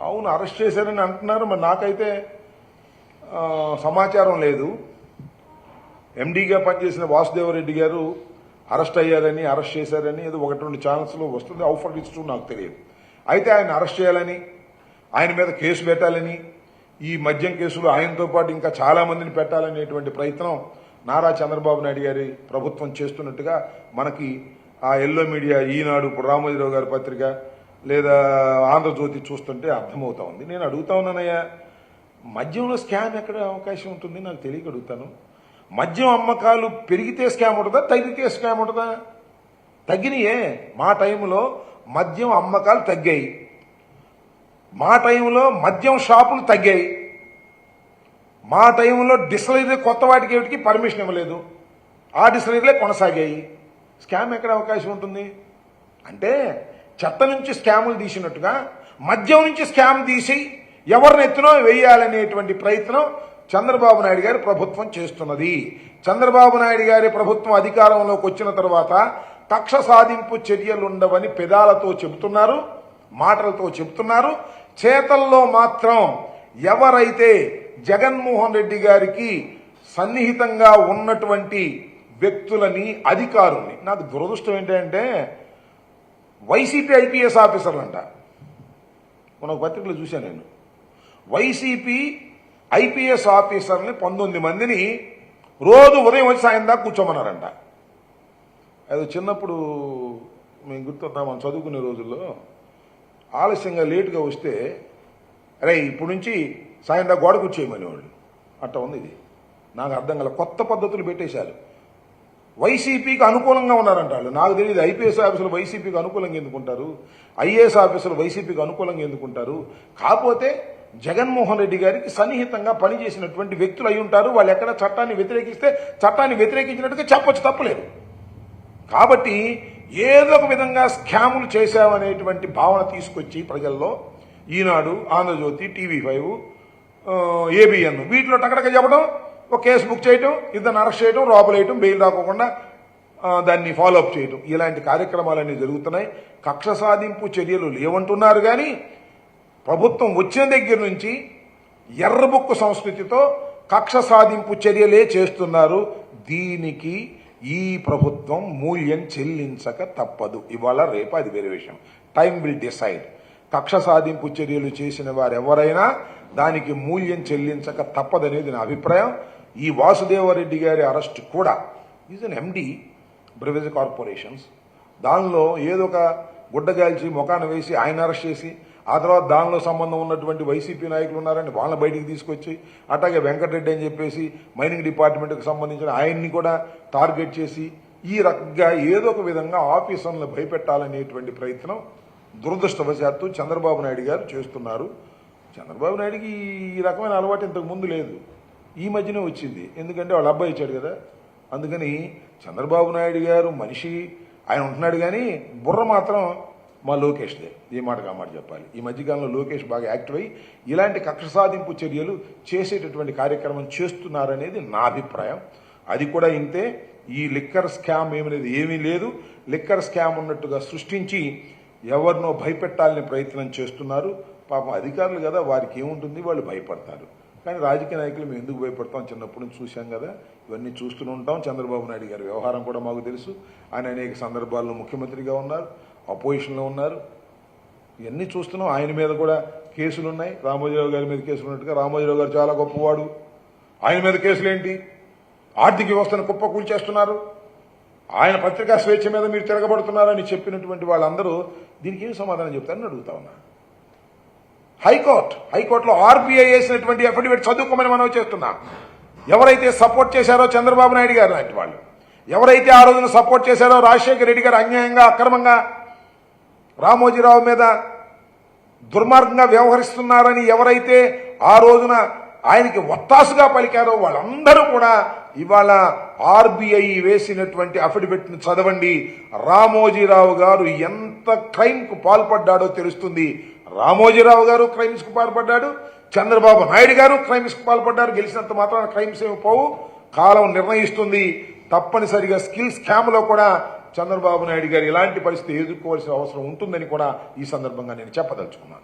అవును, అరెస్ట్ చేశారని అంటున్నారు. మరి నాకైతే సమాచారం లేదు. ఎండీగా పనిచేసిన వాసుదేవరెడ్డి గారు అరెస్ట్ అయ్యారని, అరెస్ట్ చేశారని ఏదో 1-2 ఛానల్స్లో వస్తుంది. అవుట్ ఇట్స్ ట్రూ నాకు తెలియదు. అయితే ఆయన అరెస్ట్ చేయాలని, ఆయన మీద కేసు పెట్టాలని, ఈ మద్యం కేసులు ఆయనతో పాటు ఇంకా చాలా మందిని పెట్టాలనేటువంటి ప్రయత్నం నారా చంద్రబాబు నాయుడు గారి ప్రభుత్వం చేస్తున్నట్టుగా మనకి ఆ ఎల్లో మీడియా, ఈనాడు, ఇప్పుడు రామోజీరావు గారి పత్రిక లేదా ఆంధ్రజ్యోతి చూస్తుంటే అర్థమవుతా ఉంది. నేను అడుగుతా ఉన్నానయ్యా, మద్యంలో స్కామ్ ఎక్కడ అవకాశం ఉంటుంది నాకు తెలియక అడుగుతాను. మద్యం అమ్మకాలు పెరిగితే స్కామ్ ఉంటుందా, తగ్గితే స్కామ్ ఉంటుందా? తగ్గినాయే. మా టైంలో మద్యం అమ్మకాలు తగ్గాయి. మా టైంలో మద్యం షాపులు తగ్గాయి. మా టైంలో డిస్టిలరీ కొత్త వాటికి పర్మిషన్ ఇవ్వలేదు. ఆ డిస్టిలరీలే కొనసాగాయి. స్కామ్ ఎక్కడ అవకాశం ఉంటుంది? అంటే చెత్త నుంచి స్కాములు తీసినట్టుగా మద్యం నుంచి స్కామ్ తీసి ఎవరిని ఎత్తునో వేయాలనేటువంటి ప్రయత్నం చంద్రబాబు నాయుడు గారి ప్రభుత్వం చేస్తున్నది. చంద్రబాబు నాయుడు గారి ప్రభుత్వం అధికారంలోకి వచ్చిన తర్వాత కక్ష సాధింపు చర్యలుండవని పెదాలతో చెబుతున్నారు, మాటలతో చెబుతున్నారు. చేతల్లో మాత్రం ఎవరైతే జగన్మోహన్ రెడ్డి గారికి సన్నిహితంగా ఉన్నటువంటి వ్యక్తులని, అధికారుల్ని, నాకు దురదృష్టం ఏంటంటే వైసీపీ ఐపీఎస్ ఆఫీసర్లంట. మన పత్రికలు చూశాను నేను. వైసీపీ ఐపీఎస్ ఆఫీసర్ని 19 మందిని రోజు ఉదయం వచ్చి సాయం దాకా కూర్చోమన్నారంట. అది చిన్నప్పుడు మేము గుర్తుంటాం, మనం చదువుకునే రోజుల్లో ఆలస్యంగా లేటుగా వస్తే అరే ఇప్పుడు నుంచి సాయం దాకా గోడ కూర్చోమని వాళ్ళు. అట్ట ఉంది ఇది. నాకు అర్థం కాల. కొత్త పద్ధతులు పెట్టేశారు. వైసీపీకి అనుకూలంగా ఉన్నారంట వాళ్ళు. నాకు తెలియదు ఐపీఎస్ ఆఫీసులు వైసీపీకి అనుకూలంగా ఎందుకుంటారు, ఐఏఎస్ ఆఫీసులు వైసీపీకి అనుకూలంగా ఎందుకుంటారు. కాకపోతే జగన్మోహన్ రెడ్డి గారికి సన్నిహితంగా పనిచేసినటువంటి వ్యక్తులు అయి ఉంటారు. వాళ్ళు ఎక్కడ చట్టాన్ని వ్యతిరేకిస్తే చట్టాన్ని వ్యతిరేకించినట్టుగా చెప్పొచ్చు, తప్పలేదు. కాబట్టి ఏదో ఒక విధంగా స్కాములు చేశామనేటువంటి భావన తీసుకొచ్చి ప్రజల్లో ఈనాడు, ఆంధ్రజ్యోతి, టీవీ5, ఏబిఎన్ వీటిలో టకటక చెప్పడం, ఒక కేసు బుక్ చేయటం, ఇద్దరిని అరెస్ట్ చేయడం, లోపలేయటం, బెయిల్ రాకోకుండా దాన్ని ఫాలోఅప్ చేయటం, ఇలాంటి కార్యక్రమాలన్నీ జరుగుతున్నాయి. కక్ష సాధింపు చర్యలు లేవంటున్నారు. కానీ ప్రభుత్వం వచ్చిన దగ్గర నుంచి ఎర్రబుక్కు సంస్కృతితో కక్ష సాధింపు చర్యలే చేస్తున్నారు. దీనికి ఈ ప్రభుత్వం మూల్యం చెల్లించక తప్పదు. ఇవాళ రేపు అది వేరే విషయం. Time will decide. కక్ష సాధింపు చర్యలు చేసిన వారెవరైనా దానికి మూల్యం చెల్లించక తప్పదనేది నా అభిప్రాయం. ఈ వాసుదేవరెడ్డి గారి అరెస్ట్ కూడా ఈజ్ అన్ ఎండి బ్రివేజ్ కార్పొరేషన్స్. దానిలో ఏదో ఒక గుడ్డగాల్చి ముఖాన వేసి ఆయన అరెస్ట్ చేసి, ఆ తర్వాత దానిలో సంబంధం ఉన్నటువంటి వైసీపీ నాయకులు ఉన్నారని వాళ్ళని బయటికి తీసుకొచ్చి, అట్లాగే వెంకటరెడ్డి అని చెప్పేసి మైనింగ్ డిపార్ట్మెంట్కి సంబంధించిన ఆయన్ని కూడా టార్గెట్ చేసి, ఈ రకంగా ఏదో ఒక విధంగా ఆఫీసర్లను భయపెట్టాలనేటువంటి ప్రయత్నం దురదృష్టవశాత్తు చంద్రబాబు నాయుడు గారు చేస్తున్నారు. చంద్రబాబు నాయుడికి ఈ రకమైన అలవాటు ఇంతకు ముందు లేదు, ఈ మధ్యనే వచ్చింది. ఎందుకంటే వాళ్ళ అబ్బాయి ఇచ్చాడు కదా. అందుకని చంద్రబాబు నాయుడు గారు మనిషి ఆయన ఉంటున్నాడు, కానీ బుర్ర మాత్రం మా లోకేష్దే. ఏ మాటకు ఆ మాట చెప్పాలి. ఈ మధ్యకాలంలో లోకేష్ బాగా యాక్టివ్ అయ్యి ఇలాంటి కక్ష సాధింపు చర్యలు చేసేటటువంటి కార్యక్రమం చేస్తున్నారనేది నా అభిప్రాయం. అది కూడా ఇంతే. ఈ లిక్కర్ స్కామ్ ఏమనేది ఏమీ లేదు. లిక్కర్ స్కామ్ ఉన్నట్టుగా సృష్టించి ఎవరినో భయపెట్టాలని ప్రయత్నం చేస్తున్నారు. పాపం అధికారులు కదా, వారికి ఏముంటుంది, వాళ్ళు భయపడతారు. కానీ రాజకీయ నాయకులు మేము ఎందుకు భయపడతాం, చిన్నప్పటి నుంచి చూశాం కదా, ఇవన్నీ చూస్తూనే ఉంటాం. చంద్రబాబు నాయుడు గారి వ్యవహారం కూడా మాకు తెలుసు. ఆయన అనేక సందర్భాల్లో ముఖ్యమంత్రిగా ఉన్నారు, అపోజిషన్లో ఉన్నారు, ఇవన్నీ చూస్తున్నాం. ఆయన మీద కూడా కేసులు ఉన్నాయి. రామోజీరావు గారి మీద కేసులు ఉన్నట్టుగా రామోజీరావు గారు చాలా గొప్పవాడు, ఆయన మీద కేసులేంటి? ఆర్థిక వ్యవస్థను కుప్పకూల్చేస్తున్నారు, ఆయన పత్రికా స్వేచ్ఛ మీద మీరు తిరగబడుతున్నారని చెప్పినటువంటి వాళ్ళందరూ దీనికి ఏం సమాధానం చెప్తారని అడుగుతా ఉన్నా. హైకోర్టులో ఆర్బీఐ వేసినటువంటి అఫిడవిట్ చదువుకోమని మనం చేస్తున్నాం. ఎవరైతే సపోర్ట్ చేశారో చంద్రబాబు నాయుడు గారు లాంటి వాళ్ళు, ఎవరైతే ఆ రోజున సపోర్ట్ చేశారో రాజశేఖర రెడ్డి గారు అన్యాయంగా, అక్రమంగా రామోజీరావు మీద దుర్మార్గంగా వ్యవహరిస్తున్నారని ఎవరైతే ఆ రోజున ఆయనకి ఒత్తాసుగా పలికారో వాళ్ళందరూ కూడా ఇవాళ ఆర్బీఐ వేసినటువంటి అఫిడవిట్ను చదవండి. రామోజీరావు గారు ఎంత క్రైమ్కు పాల్పడ్డాడో తెలుస్తుంది. రామోజీరావు గారు క్రైమ్స్కు పాల్పడ్డాడు, చంద్రబాబు నాయుడు గారు క్రైమ్స్కు పాల్పడ్డారు. గెలిచినంత మాత్రాన క్రైమ్స్ ఏమి పోవు, కాలం నిర్ణయిస్తుంది. తప్పనిసరిగా స్కిల్ స్కామ్లో కూడా చంద్రబాబు నాయుడు గారు ఇలాంటి పరిస్థితి ఎదుర్కోవాల్సిన అవసరం ఉంటుందని కూడా ఈ సందర్భంగా నేను చెప్పదలుచుకున్నాను.